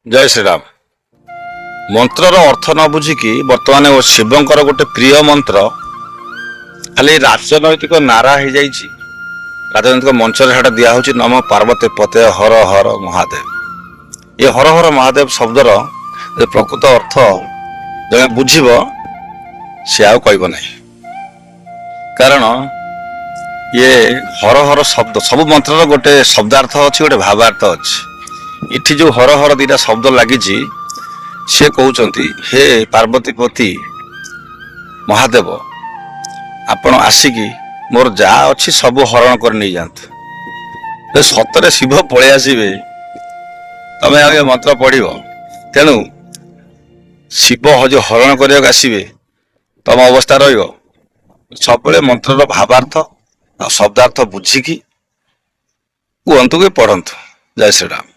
जय श्रीराम। मंत्रर अर्थ न बुझिकी बर्तमान शिवंकर गोटे प्रिय मंत्र खाली राजनैतिक नारा हो जाइए। राजनैतिक मंच दिया हूँ नम पार्वती पते हर हर महादेव। ये हर हर महादेव शब्दर प्रकृत अर्थ जब बुझब सी आउ कहब ना, कारण ये हर हर शब्द सब मंत्र गोटे शब्दार्थ अच्छी गोटे भावार्थ अच्छी। इठी जो हर हर दीटा शब्द लगी से कहते हे पार्वतीपति महादेव आपण आसिकी मोर जा अच्छी सब हरण कर नहीं जातु। सतरे शिव पलि आसबे तमें आगे मंत्र पढ़ तेणु शिव जो हरण करने आसबे तम अवस्था सब मंत्र भावार्थ शब्दार्थ बुझिकी कहतु कि पढ़तु। जय श्रीराम।